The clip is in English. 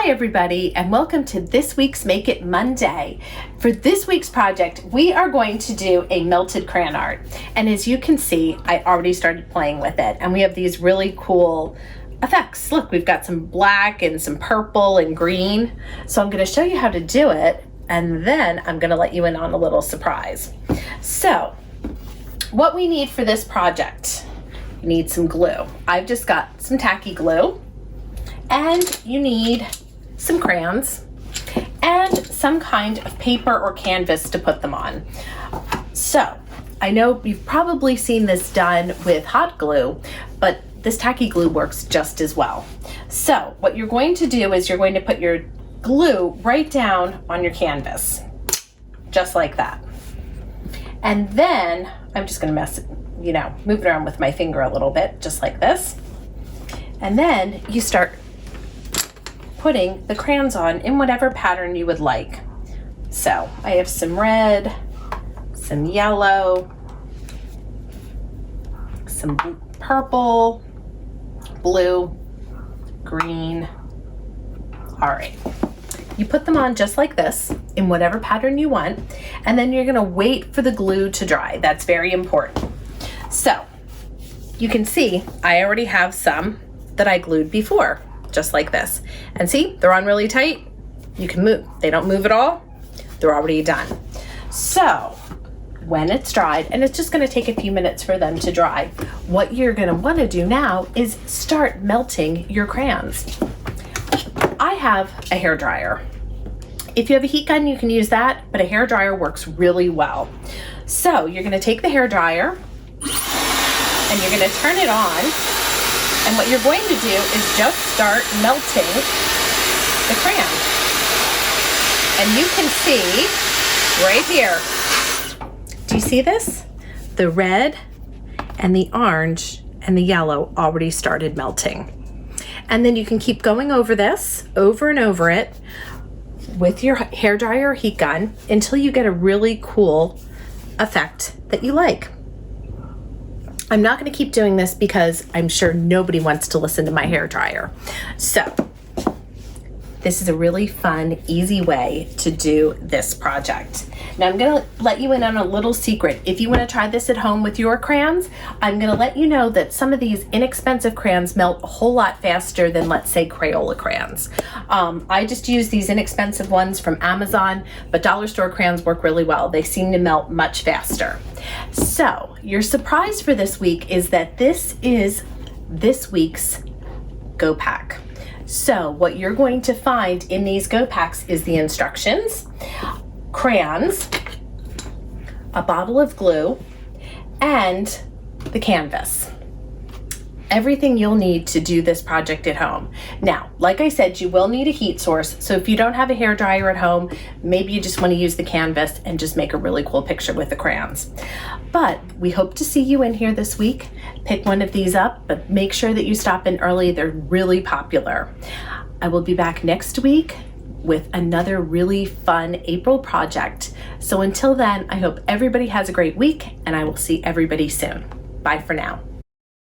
Hi everybody, and welcome to this week's Make It Monday. For this week's project, we are going to do a melted crayon art. And as you can see, I already started playing with it, and we have these really cool effects. Look, we've got some black and some purple and green. So I'm going to show you how to do it, and then I'm going to let you in on a little surprise. So what we need for this project, you need some glue. I've just got some tacky glue, and you need some crayons and some kind of paper or canvas to put them on. So I know you've probably seen this done with hot glue, but this tacky glue works just as well. So what you're going to do is you're going to put your glue right down on your canvas, just like that. And then I'm just gonna move it around with my finger a little bit, just like this. And then you start putting the crayons on in whatever pattern you would like. So I have some red, some yellow, some purple, blue, green. All right. You put them on just like this in whatever pattern you want, and then you're gonna wait for the glue to dry. That's very important. So you can see I already have some that I glued before, just like this. And see, they're on really tight. You can move. They don't move at all. They're already done. So when it's dried, and it's just gonna take a few minutes for them to dry, what you're gonna wanna do now is start melting your crayons. I have a hair dryer. If you have a heat gun, you can use that, but a hair dryer works really well. So you're gonna take the hair dryer and you're gonna turn it on. And what you're going to do is just start melting the crayon. And you can see right here, do you see this? The red and the orange and the yellow already started melting. And then you can keep going over this, over and over it with your hairdryer or heat gun until you get a really cool effect that you like. I'm not going to keep doing this because I'm sure nobody wants to listen to my hair dryer. So this is a really fun, easy way to do this project. Now I'm going to let you in on a little secret. If you want to try this at home with your crayons, I'm going to let you know that some of these inexpensive crayons melt a whole lot faster than, let's say, Crayola crayons. I just use these inexpensive ones from Amazon, but dollar store crayons work really well. They seem to melt much faster. So your surprise for this week is that this is this week's Go Pack. So what you're going to find in these Go Packs is the instructions, crayons, a bottle of glue, and the canvas. Everything you'll need to do this project at home. Now, like I said, you will need a heat source. So if you don't have a hair dryer at home, maybe you just want to use the canvas and just make a really cool picture with the crayons. But we hope to see you in here this week. Pick one of these up, but make sure that you stop in early. They're really popular. I will be back next week with another really fun April project. So until then, I hope everybody has a great week, and I will see everybody soon. Bye for now.